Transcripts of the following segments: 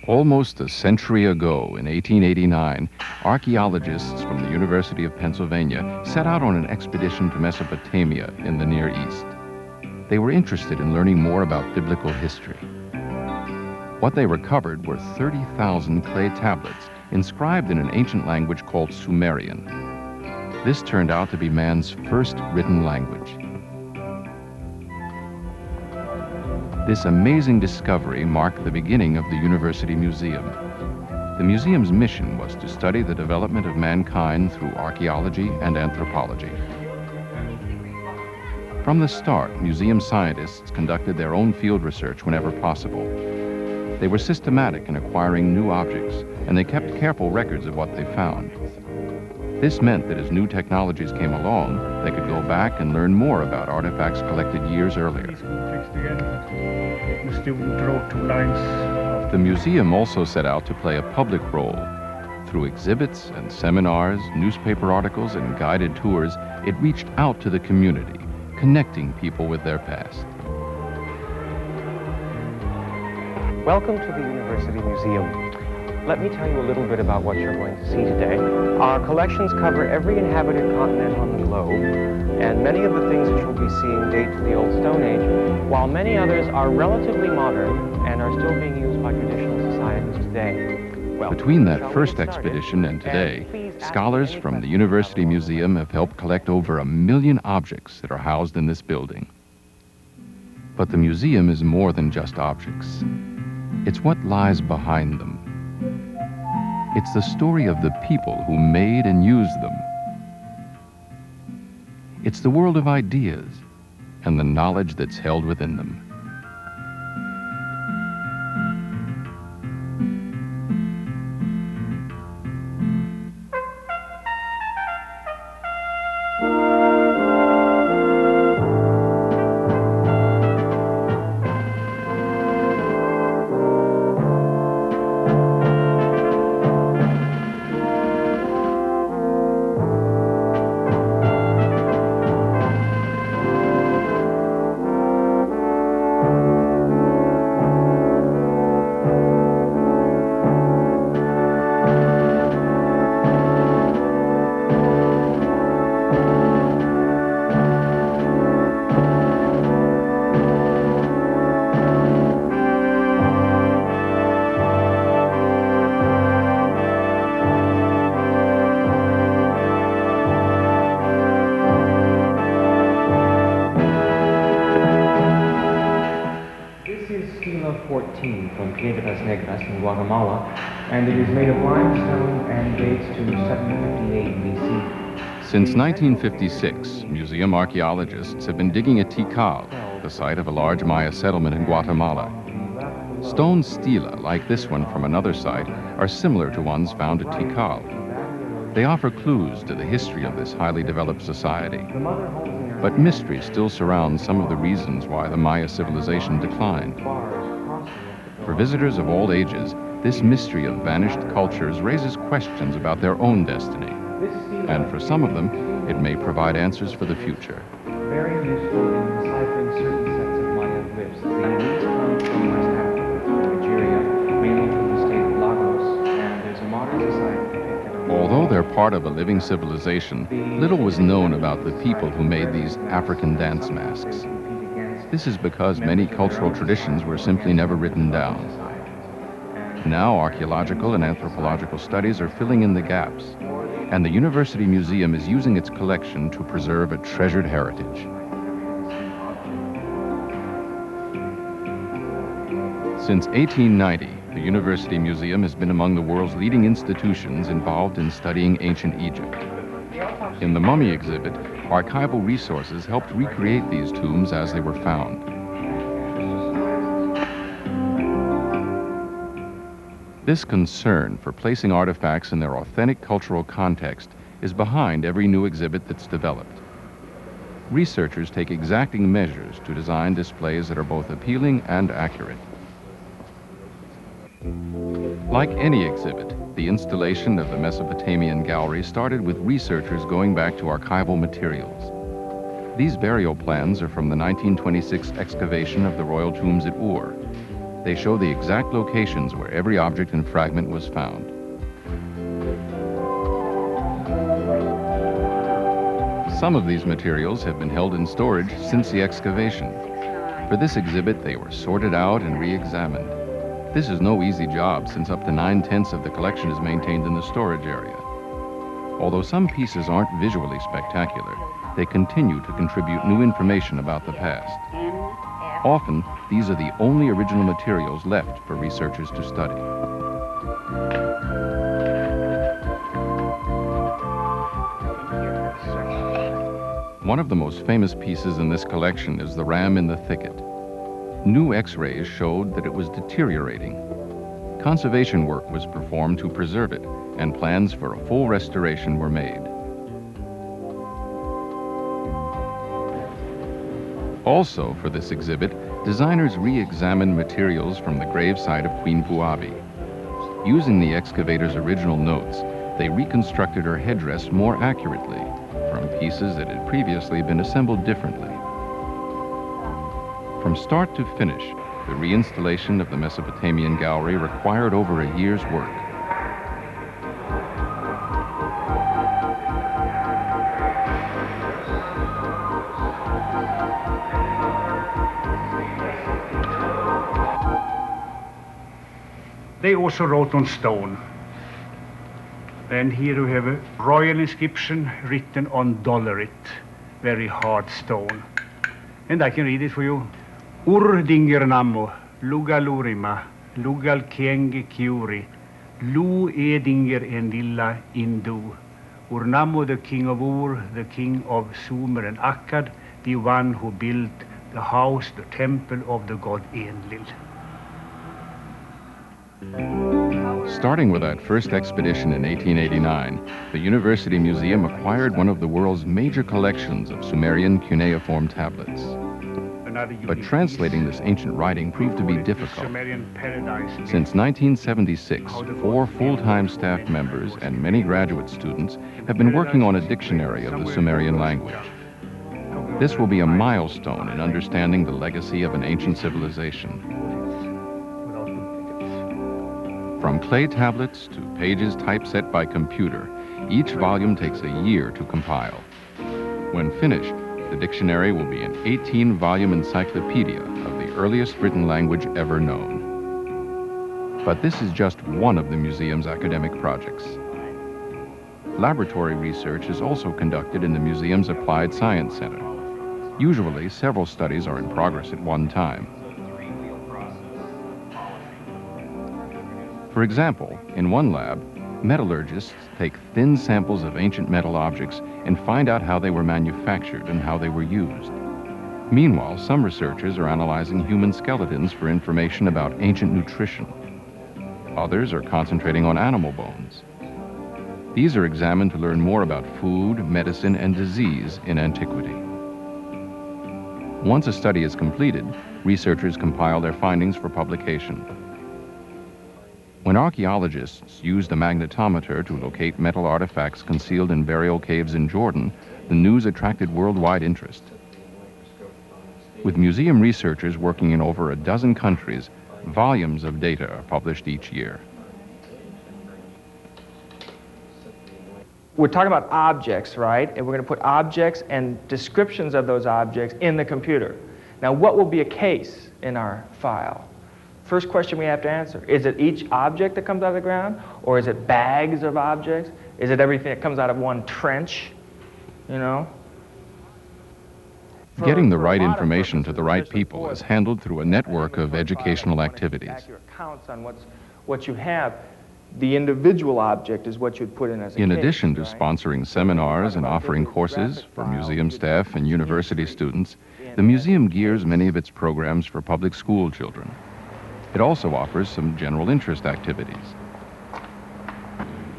Almost a century ago, in 1889, archaeologists from the University of Pennsylvania set out on an expedition to Mesopotamia in the Near East. They were interested in learning more about biblical history. What they recovered were 30,000 clay tablets inscribed in an ancient language called Sumerian. This turned out to be man's first written language. This amazing discovery marked the beginning of the University Museum. The museum's mission was to study the development of mankind through archaeology and anthropology. From the start, museum scientists conducted their own field research whenever possible. They were systematic in acquiring new objects, and they kept careful records of what they found. This meant that as new technologies came along, they could go back and learn more about artifacts collected years earlier. The student drew 2 lines. The museum also set out to play a public role. Through exhibits and seminars, newspaper articles, and guided tours, it reached out to the community, connecting people with their past. Welcome to the University Museum. Let me tell you a little bit about what you're going to see today. Our collections cover every inhabited continent on the globe, and many of the things that you'll be seeing date to the Old Stone Age, while many others are relatively modern and are still being used by traditional societies today. Well, between that first expedition and today, scholars from the University Museum have helped collect over 1 million objects that are housed in this building. But the museum is more than just objects. It's what lies behind them. It's the story of the people who made and used them. It's the world of ideas and the knowledge that's held within them. In Guatemala, and it is made of limestone and dates to 758 BC. Since 1956, museum archaeologists have been digging at Tikal, the site of a large Maya settlement in Guatemala. Stone stela, like this one from another site, are similar to ones found at Tikal. They offer clues to the history of this highly developed society. But mystery still surrounds some of the reasons why the Maya civilization declined. For visitors of all ages, this mystery of vanished cultures raises questions about their own destiny. And for some of them, it may provide answers for the future. Very useful in deciphering certain sets of Maya glyphs. These come from West Africa, Nigeria, mainly from the state of Lagos, and there's a modern society depicted. Although they're part of a living civilization, little was known about the people who made these African dance masks. This is because many cultural traditions were simply never written down. Now, archaeological and anthropological studies are filling in the gaps, and the University Museum is using its collection to preserve a treasured heritage. Since 1890, the University Museum has been among the world's leading institutions involved in studying ancient Egypt. In the mummy exhibit, archival resources helped recreate these tombs as they were found. This concern for placing artifacts in their authentic cultural context is behind every new exhibit that's developed. Researchers take exacting measures to design displays that are both appealing and accurate. Like any exhibit, the installation of the Mesopotamian Gallery started with researchers going back to archival materials. These burial plans are from the 1926 excavation of the royal tombs at Ur. They show the exact locations where every object and fragment was found. Some of these materials have been held in storage since the excavation. For this exhibit, they were sorted out and re-examined. This is no easy job, since up to 9/10 of the collection is maintained in the storage area. Although some pieces aren't visually spectacular, they continue to contribute new information about the past. Often, these are the only original materials left for researchers to study. One of the most famous pieces in this collection is the ram in the thicket. New X-rays showed that it was deteriorating. Conservation work was performed to preserve it, and plans for a full restoration were made. Also for this exhibit, designers re-examined materials from the gravesite of Queen Puabi. Using the excavator's original notes, they reconstructed her headdress more accurately from pieces that had previously been assembled differently. From start to finish, the reinstallation of the Mesopotamian Gallery required over a year's work. They also wrote on stone. And here we have a royal inscription written on dollarit, very hard stone. And I can read it for you. Ur dinger namo, lugalurima, lugal kenge kiuri, lu edinger en lilla indu. Urnamo, the king of Ur, the king of Sumer and Akkad, the one who built the house, the temple of the god Enlil. Starting with that first expedition in 1889, the University Museum acquired one of the world's major collections of Sumerian cuneiform tablets. But translating this ancient writing proved to be difficult. Since 1976, 4 full-time staff members and many graduate students have been working on a dictionary of the Sumerian language. This will be a milestone in understanding the legacy of an ancient civilization. From clay tablets to pages typeset by computer, each volume takes a year to compile. When finished, the dictionary will be an 18-volume encyclopedia of the earliest written language ever known. But this is just one of the museum's academic projects. Laboratory research is also conducted in the museum's Applied Science Center. Usually, several studies are in progress at one time. For example, in one lab, metallurgists take thin samples of ancient metal objects and find out how they were manufactured and how they were used. Meanwhile, some researchers are analyzing human skeletons for information about ancient nutrition. Others are concentrating on animal bones. These are examined to learn more about food, medicine, and disease in antiquity. Once a study is completed, researchers compile their findings for publication. When archaeologists used a magnetometer to locate metal artifacts concealed in burial caves in Jordan, the news attracted worldwide interest. With museum researchers working in over a dozen countries, volumes of data are published each year. We're talking about objects, right? And we're going to put objects and descriptions of those objects in the computer. Now, what will be a case in our file? First question we have to answer, is it each object that comes out of the ground? Or is it bags of objects? Is it everything that comes out of one trench? You know? Getting the right information to the right people is handled through a network of educational activities. Accurate counts on what you have. The individual object is what you'd put in as a In case, addition to right? sponsoring seminars and offering courses for museum staff and university students, the museum gears many of its programs for public school children. It also offers some general interest activities.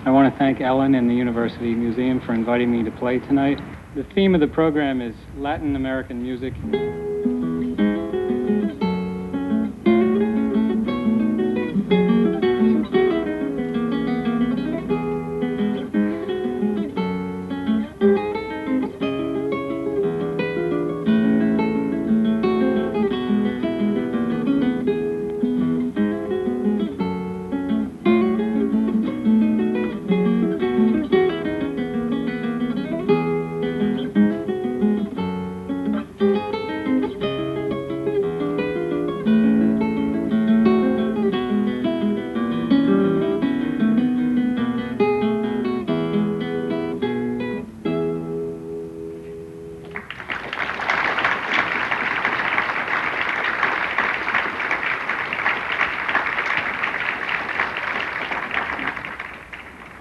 I want to thank Ellen and the University Museum for inviting me to play tonight. The theme of the program is Latin American music.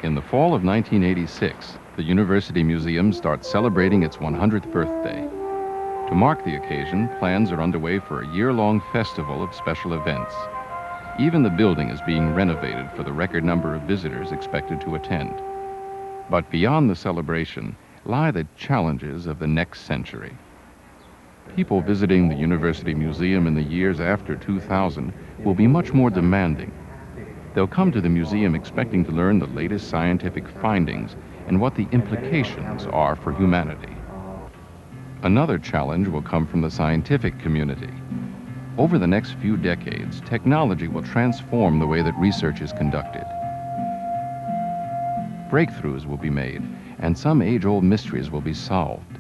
In the fall of 1986, the University Museum starts celebrating its 100th birthday. To mark the occasion, plans are underway for a year-long festival of special events. Even the building is being renovated for the record number of visitors expected to attend. But beyond the celebration lie the challenges of the next century. People visiting the University Museum in the years after 2000 will be much more demanding. They'll come to the museum expecting to learn the latest scientific findings and what the implications are for humanity. Another challenge will come from the scientific community. Over the next few decades, technology will transform the way that research is conducted. Breakthroughs will be made, and some age-old mysteries will be solved.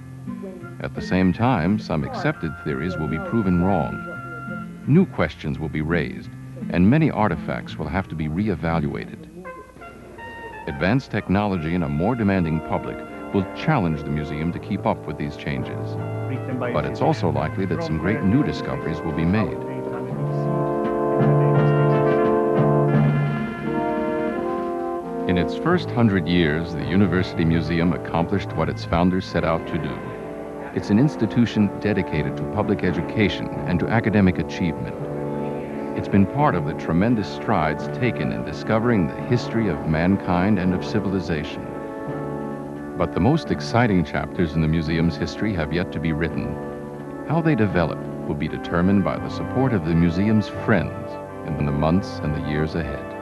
At the same time, some accepted theories will be proven wrong. New questions will be raised, and many artifacts will have to be re-evaluated. Advanced technology and a more demanding public will challenge the museum to keep up with these changes. But it's also likely that some great new discoveries will be made. In its first 100 years, the University Museum accomplished what its founders set out to do. It's an institution dedicated to public education and to academic achievement. It's been part of the tremendous strides taken in discovering the history of mankind and of civilization. But the most exciting chapters in the museum's history have yet to be written. How they develop will be determined by the support of the museum's friends in the months and the years ahead.